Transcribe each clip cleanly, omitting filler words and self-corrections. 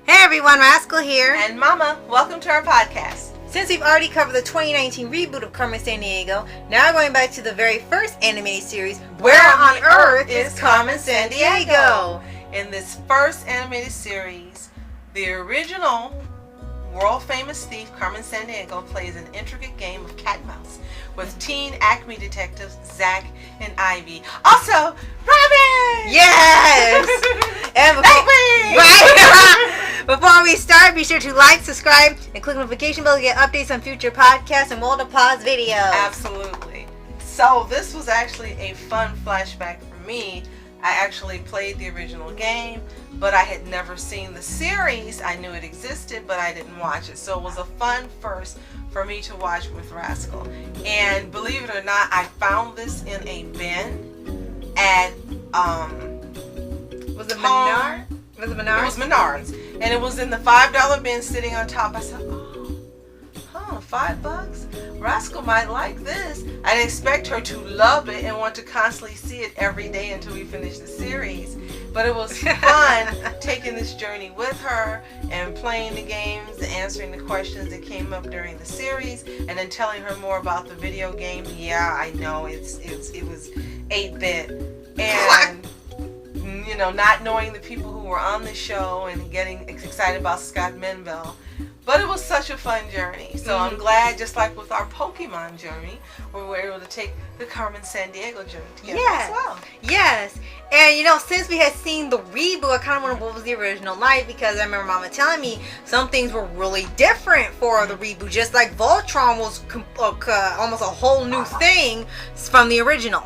Hey everyone, Rascal here. And Mama, welcome to our podcast. Since we've already covered the 2019 reboot of Carmen Sandiego, now we're going back to the very first animated series, Where on Earth is Carmen Sandiego? In this first animated series, the original world-famous thief Carmen Sandiego plays an intricate game of cat and mouse with teen ACME detectives Zack and Ivy. Also, Robin! Yes! And before we start, be sure to like, subscribe, and click the notification bell to get updates on future podcasts and multiple pause videos. Absolutely. So this was actually a fun flashback for me. I actually played the original game, but I had never seen the series. I knew it existed, but I didn't watch it. So it was a fun first for me to watch with Rascal. And believe it or not, I found this in a bin at was it Menards? Was it Menards? It was Menards. And it was in the $5 bin sitting on top. I said, $5? Rascal might like this. I didn't expect her to love it and want to constantly see it every day until we finish the series. But it was fun taking this journey with her and playing the games, answering the questions that came up during the series, and then telling her more about the video game. Yeah, I know it was 8-bit, and you know, not knowing the people who were on the show and getting excited about Scott Menville. But it was such a fun journey. So I'm glad, just like with our Pokemon journey, we were able to take the Carmen Sandiego journey together as well. Yes. And you know, since we had seen the reboot, I kind of wondered what was the original like, because I remember Mama telling me some things were really different for the reboot. Just like Voltron was almost a whole new thing from the original.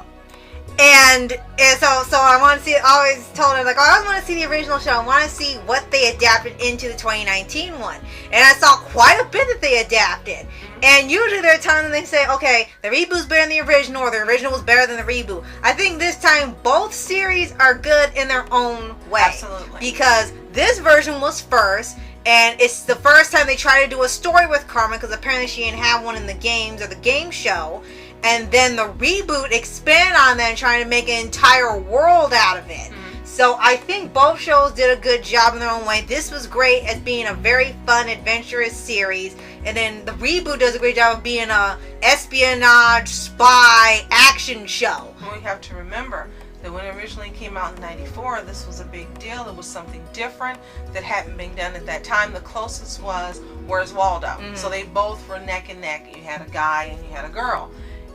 And so I want to see. I always told her, like, I always want to see the original show. I want to see what they adapted into the 2019 one. And I saw quite a bit that they adapted. And usually there are times when they say, okay, the reboot's better than the original, or the original was better than the reboot. I think this time both series are good in their own way. Absolutely. Because this version was first, and it's the first time they try to do a story with Carmen, because apparently she didn't have one in the games or the game show. And then the reboot expand on that and trying to make an entire world out of it. So I think both shows did a good job in their own way. This was great as being a very fun, adventurous series. And then the reboot does a great job of being a espionage, spy, action show. We have to remember that when it originally came out in '94, this was a big deal. It was something different that hadn't been done at that time. The closest was Where's Waldo? So they both were neck and neck. You had a guy and you had a girl.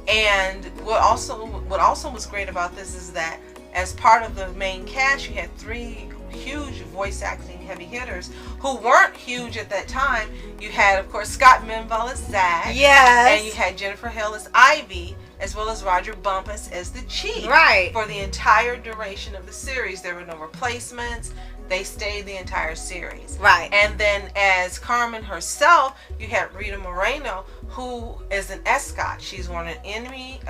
And what also was great about this is that as part of the main cast, you had 3 huge voice acting heavy hitters who weren't huge at that time. You had, of course, Scott Menville as Zack. Yes. And you had Jennifer Hill as Ivy, as well as Roger Bumpus as the Chief. Right. For the entire duration of the series. There were no replacements. They stayed the entire series. Right. And then as Carmen herself, you had Rita Moreno, who is an ESCOT. She's won an Emmy.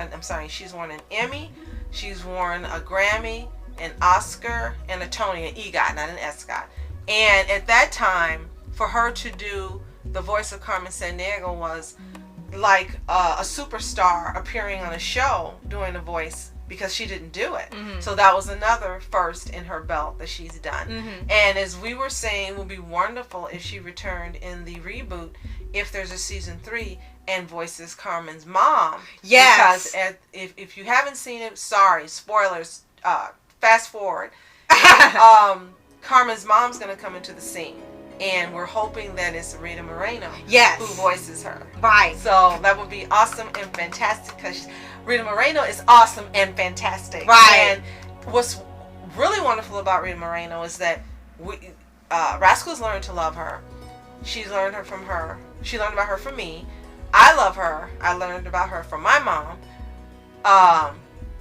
She's won an Emmy. She's won a Grammy, an Oscar, and a Tony, an EGOT, not an ESCOT. And at that time, for her to do the voice of Carmen Sandiego was like a superstar appearing on a show doing a voice, because she didn't do it. So that was another first in her belt that she's done. And as we were saying, it would be wonderful if she returned in the reboot, if there's a season 3, and voices Carmen's mom. Yes. Because if you haven't seen it, sorry, spoilers, fast forward. Carmen's mom's going to come into the scene. And we're hoping that it's Rita Moreno who voices her. Right. So that would be awesome and fantastic, because Rita Moreno is awesome and fantastic. Right. And what's really wonderful about Rita Moreno is that Rascal's learned to love her. She's learned her from her. She learned about her from me. I love her. I learned about her from my mom.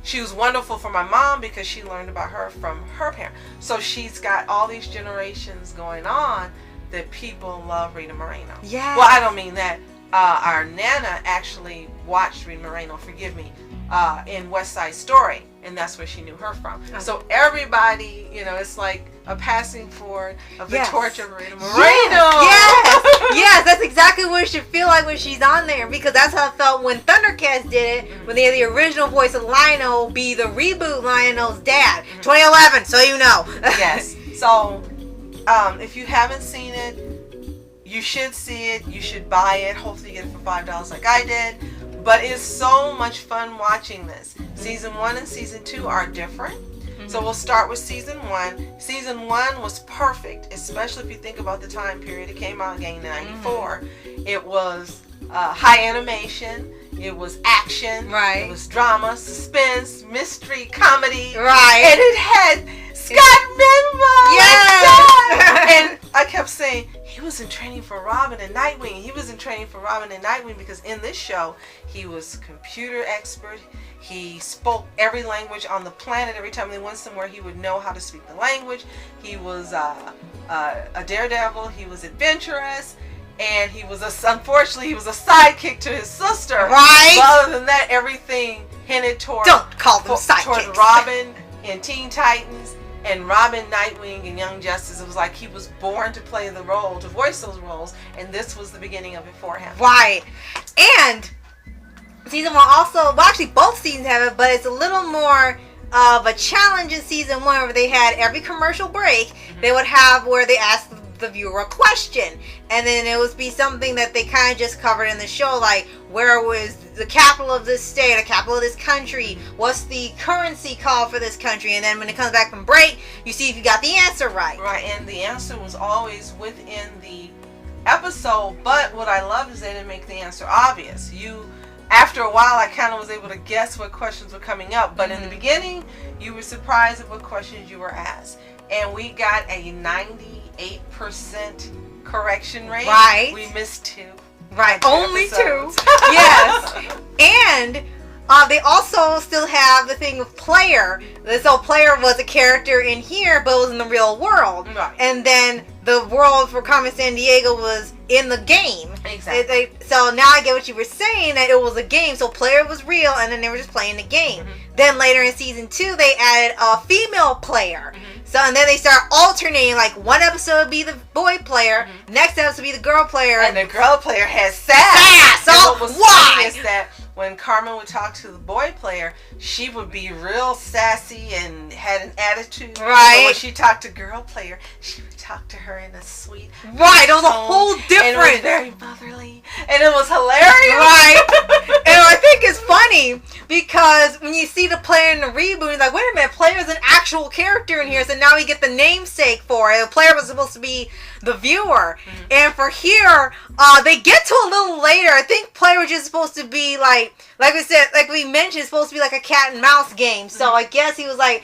She was wonderful for my mom because she learned about her from her parents. So she's got all these generations going on that people love Rita Moreno. Yeah. Well, I don't mean that. Our Nana actually watched Rita Moreno, forgive me, in West Side Story. And that's where she knew her from. Okay. So everybody, you know, it's like a passing forward of the torch of Rita Moreno. Yes, that's exactly what it should feel like when she's on there, because that's how it felt when Thundercats did it, when they had the original voice of Lionel be the reboot Lionel's dad. 2011, so you know. Yes. So if you haven't seen it, you should see it. You should buy it. Hopefully you get it for $5 like I did. But it's so much fun watching this. Season 1 and Season 2 are different. So we'll start with Season 1. Season 1 was perfect, especially if you think about the time period. It came out again in 94. It was high animation. It was action. Right. It was drama, suspense, mystery, comedy. Right. And it had Scott Menville. Yes. And I kept saying, he was in training for Robin and Nightwing. He was in training for Robin and Nightwing because in this show, he was computer expert. He spoke every language on the planet. Every time they went somewhere, he would know how to speak the language. He was a daredevil. He was adventurous. And he was unfortunately, he was a sidekick to his sister. Right. But other than that, everything hinted toward sidekicks. Robin in Teen Titans and Robin, Nightwing, and Young Justice. It was like he was born to play the role, to voice those roles, and this was the beginning of it for him. Right. And Season 1 also, well, actually both seasons have it, but it's a little more of a challenge in Season 1 where they had every commercial break, they would have where they asked the viewer a question, and then it would be something that they kind of just covered in the show, like where was the capital of this state, the capital of this country, what's the currency called for this country, and then when it comes back from break, you see if you got the answer right. Right, and the answer was always within the episode, but what I love is they didn't make the answer obvious. After a while, I kind of was able to guess what questions were coming up, but in the beginning, you were surprised at what questions you were asked. And we got a 98% correction rate. Right. We missed 2. Right. Only episodes. 2. Yes. And they also still have the thing of Player. So Player was a character in here, but it was in the real world. Right. And then the world for Carmen Sandiego was in the game. Exactly. So now I get what you were saying, that it was a game. So Player was real, and then they were just playing the game. Then later in Season 2, they added a female player. So, and then they start alternating, like one episode would be the boy player, next episode would be the girl player. And the girl player has sass. So what was why? funny is that when Carmen would talk to the boy player, she would be real sassy and had an attitude. Right. But when she talked to girl player, she would talk to her in a sweet Right, it was a tone, whole and it different. was very motherly, and it was hilarious. Right. And I think it's funny because when you see the player in the reboot, it's like, wait a minute, Player's an actual character in here, so now we get the namesake for it. The player was supposed to be the viewer. And for here, they get to a little later. I think Player was just supposed to be like we said, like we mentioned, it's supposed to be like a cat and mouse game. So I guess he was like,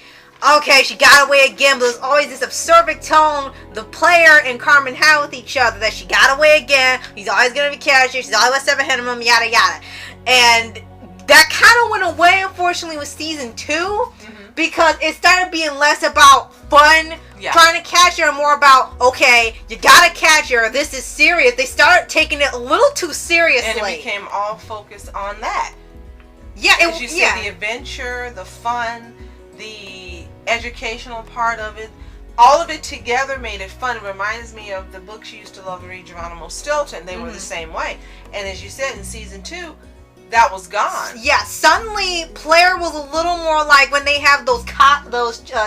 okay, she got away again, but there's always this acerbic tone the Player and Carmen had with each other, that she got away again, he's always going to be catching, she's always 1 step ahead of him, yada yada. And that kind of went away, unfortunately, with Season 2, because it started being less about fun, trying to catch her, and more about, okay, you gotta catch her, this is serious. They started taking it a little too seriously. And it became all focused on that. Yeah, as you said, the adventure, the fun, the educational part of it, all of it together made it fun. It reminds me of the books you used to love to read, Geronimo Stilton. They were the same way. And as you said, in Season 2, that was gone. Yeah, suddenly Player was a little more like when they have those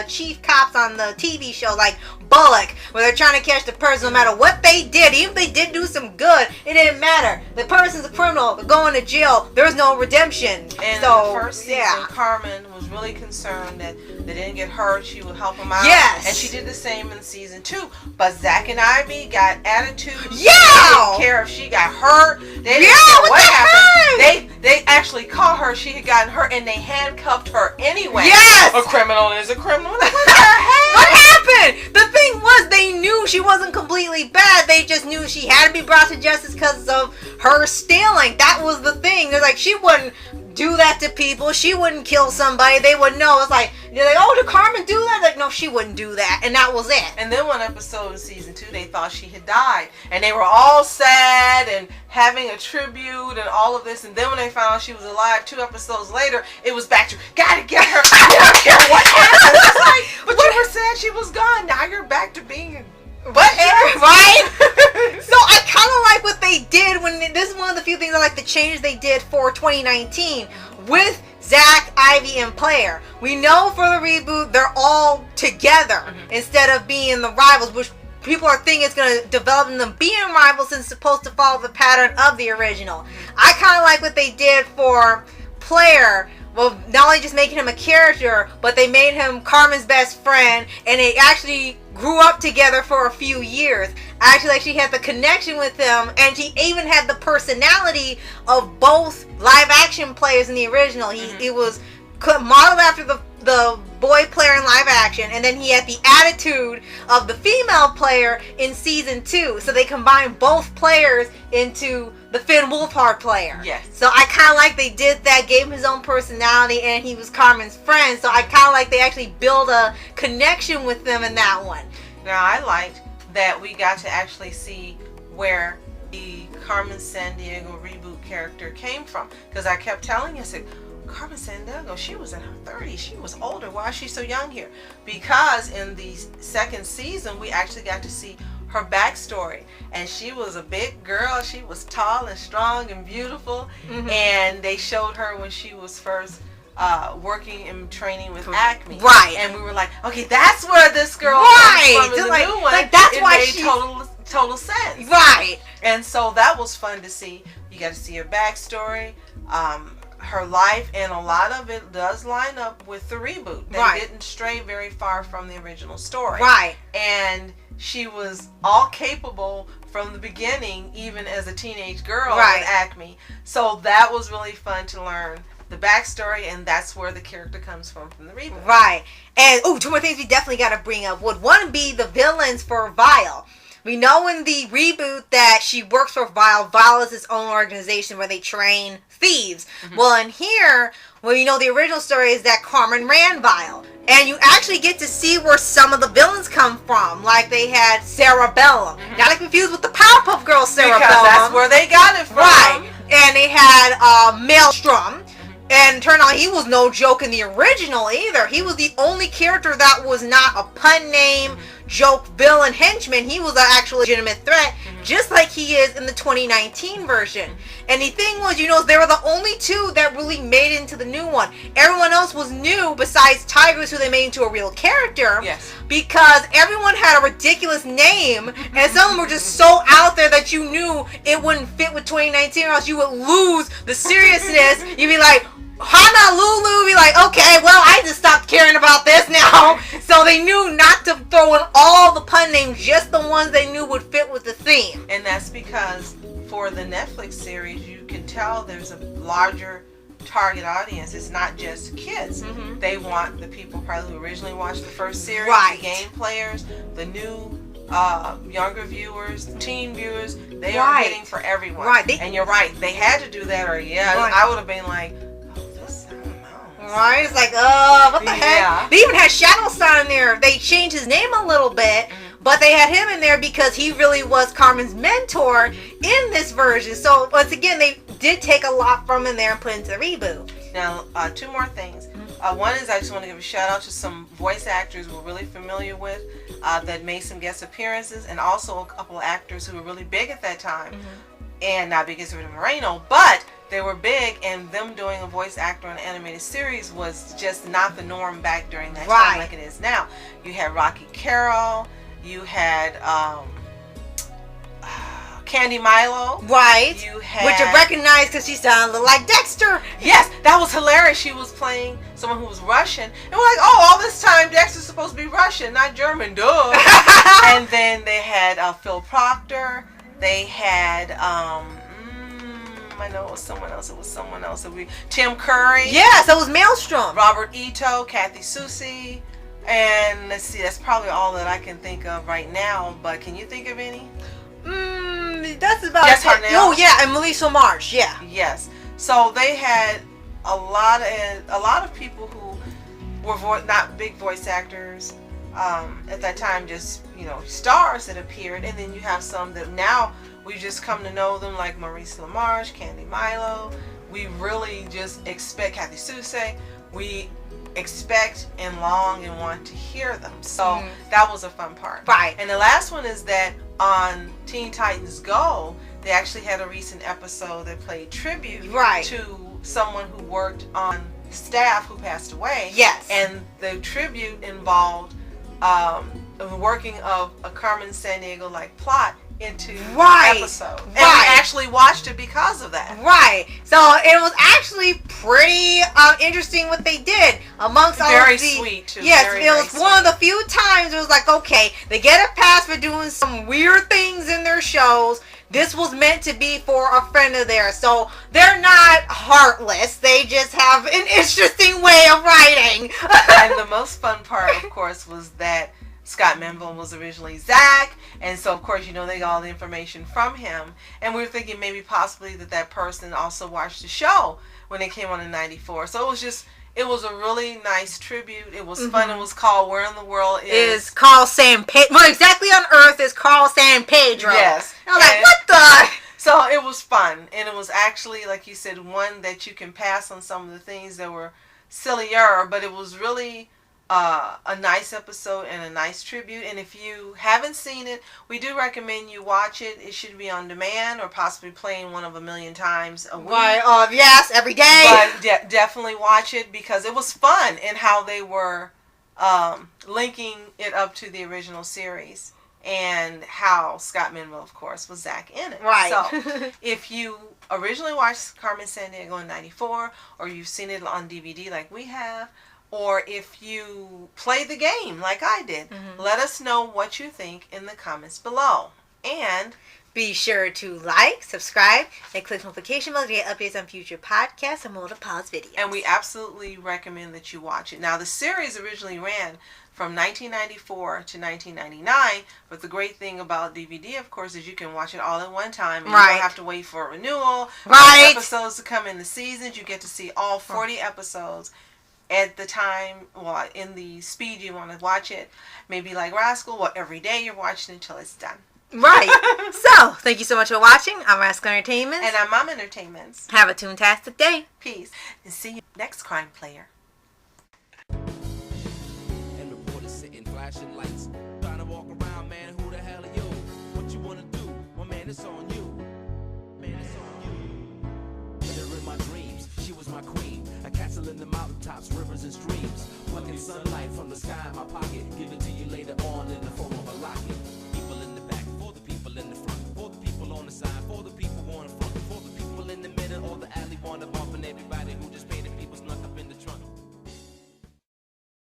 chief cops on the TV show, like Bullock, where they're trying to catch the person no matter what they did. Even if they did do some good, it didn't matter. The person's a criminal, they're going to jail, there's no redemption. And so, the first season, Carmen was really concerned that they didn't get hurt. She would help them out. Yes. And she did the same in Season 2. But Zack and Ivy got attitude. Yeah. They didn't care if she got hurt. They didn't care what happened. They actually caught her. She had gotten hurt, and they handcuffed her anyway. Yes. A criminal is a criminal. What happened? The thing was, they knew she wasn't completely bad. They just knew she had to be brought to justice because of her stealing. That was the thing. They're like, she wouldn't do that to people. She wouldn't kill somebody. They would know. It's like, they're like, oh, did Carmen do that? Like, no, she wouldn't do that. And that was it. And then one episode in Season 2, they thought she had died. And they were all sad and having a tribute and all of this. And then when they found out she was alive 2 episodes later, it was back to, gotta get her. I don't care what happened. It's like, but you were sad she was gone. Now you're back to being... Right? So I kind of like what they did this is one of the few things I like, the changes they did for 2019 with Zack, Ivy, and Player. We know for the reboot they're all together instead of being the rivals, which people are thinking it's going to develop them being rivals since it's supposed to follow the pattern of the original. I kind of like what they did for Player. Well, not only just making him a character, but they made him Carmen's best friend, and they actually grew up together for a few years. Actually, like, she had the connection with him, and she even had the personality of both live action players in the original. He was modeled after the boy player in live action, and then he had the attitude of the female player in season 2. So they combined both players into the Finn Wolfhard player. Yes. So I kind of like they did that, gave him his own personality, and he was Carmen's friend. So I kind of like they actually build a connection with them in that one. Now, I liked that we got to actually see where the Carmen Sandiego reboot character came from, because I kept telling you, I said, Carmen Sandiego, she was in her 30s. She was older. Why is she so young here? Because in the second season, we actually got to see her backstory. And she was a big girl. She was tall and strong and beautiful. And they showed her when she was first working and training with ACME. Right. And we were like, okay, that's where this girl right. comes from in the like, new one. Like, that's it why made total sense. Right. And so that was fun to see. You got to see her backstory. Her life, and a lot of it does line up with the reboot. They didn't stray very far from the original story. Right. And she was all capable from the beginning, even as a teenage girl with ACME. So that was really fun to learn the backstory, and that's where the character comes from the reboot. Right. And, two more things we definitely got to bring up. Would one be the villains for Vile. We know in the reboot that she works for Vile. Vile is its own organization where they train thieves. Well, in here, the original story is that Carmen ran Vile. And you actually get to see where some of the villains come from. Like, they had Cerebellum. Not to confuse with the Powerpuff Girls Cerebellum. Because that's where they got it from. Right. And they had Maelstrom. And it turned out he was no joke in the original either. He was the only character that was not a pun name, joke, villain, henchman. He was an actual legitimate threat, just like he is in the 2019 version. And the thing was, they were the only two that really made it into the new one. Everyone else was new besides Tigers, who they made into a real character. Yes. Because everyone had a ridiculous name, and some of them were just so out there that you knew it wouldn't fit with 2019, or else you would lose the seriousness. You'd be like, Honolulu, be like, okay, well, I just stopped caring about this now. So they knew not to throw in all the pun names, just the ones they knew would fit with the theme. And that's because for the Netflix series, you can tell there's a larger target audience. It's not just kids. They want the people probably who originally watched the first series, the game players, the new younger viewers, teen viewers. They are hitting for everyone. And you're right, they had to do that, or I would have been like, right? It's like, what the heck? They even had Shadowstar in there. They changed his name a little bit, but they had him in there because he really was Carmen's mentor in this version. So, once again, they did take a lot from in there and put into the reboot. Now, two more things. One is I just want to give a shout out to some voice actors we're really familiar with that made some guest appearances, and also a couple of actors who were really big at that time. And not big as Rita Moreno, but they were big, and them doing a voice actor on an animated series was just not the norm back during that time like it is now. You had Rocky Carroll, you had Candy Milo. You had, which you recognize because she sounded a little like Dexter. Yes, that was hilarious. She was playing someone who was Russian. And we're like, all this time Dexter's supposed to be Russian, not German, duh. And then they had Phil Proctor. They had, I know it was someone else. Tim Curry. Yes, it was Maelstrom. Robert Ito, Kathy Susi. And let's see, that's probably all that I can think of right now. But can you think of any? That's about Jess Hartnell. Oh, yeah, and Melissa Marsh, Yes. So they had a lot of people who were not big voice actors. At that time, just stars that appeared, and then you have some that now we just come to know them, like Maurice LaMarche, Candy Milo. We really just expect Kathy Susse. We expect and long and want to hear them. So that was a fun part. And the last one is that on Teen Titans Go, they actually had a recent episode that played tribute to someone who worked on staff who passed away. And the tribute involved working of a Carmen Sandiego like plot into Right. the episode. And Right. we actually watched it because of that. Right. So it was actually pretty interesting what they did amongst all Very of the. sweet too. Yes, Very, it was very one of the few times it was like, okay, they get a pass for doing some weird things in their shows. This was meant to be for a friend of theirs. So they're not heartless. They just have an interesting way of writing. And the most fun part, of course, was that Scott Menville was originally Zack, and so of course, you know, they got all the information from him, and we were thinking maybe possibly that person also watched the show when it came on in '94. So it was a really nice tribute. It was fun. It was called "Where in the World Is Carl San Pedro? Well, exactly on Earth is Carl San Pedro. Yes. I was like, what the? So it was fun, and it was actually, like you said, one that you can pass on some of the things that were sillier, but it was really a nice episode and a nice tribute. And if you haven't seen it, we do recommend you watch it. It should be on demand or possibly playing one of a million times a week. Right, yes, every day. But definitely watch it because it was fun in how they were linking it up to the original series and how Scott Menville, of course, was Zack in it. Right. So if you originally watched Carmen Sandiego in '94 or you've seen it on DVD like we have, or if you play the game like I did, let us know what you think in the comments below. And be sure to like, subscribe, and click notification bell to get updates on future podcasts and more of the Paws videos. And we absolutely recommend that you watch it. Now, the series originally ran from 1994 to 1999, but the great thing about DVD, of course, is you can watch it all at one time, and you don't have to wait for a renewal. Right. Episodes to come in the seasons. You get to see all 40 episodes at the time, well, in the speed you want to watch it. Maybe like Rascal, well, every day you're watching it until it's done. Right. So, thank you so much for watching. I'm Rascal Entertainment. And I'm Mom Entertainments. Have a toontastic day. Peace. And see you next Crime Player. And reporters sitting, flashing lights, trying to walk around, man, who the hell are you? What you wanna do? Well, man, it's on you. Man, it's on you. With her in my dreams, she was my queen. A castle in the mountaintops, rivers and streams. Plucking sunlight from the sky in my pocket. Give it to you later on in the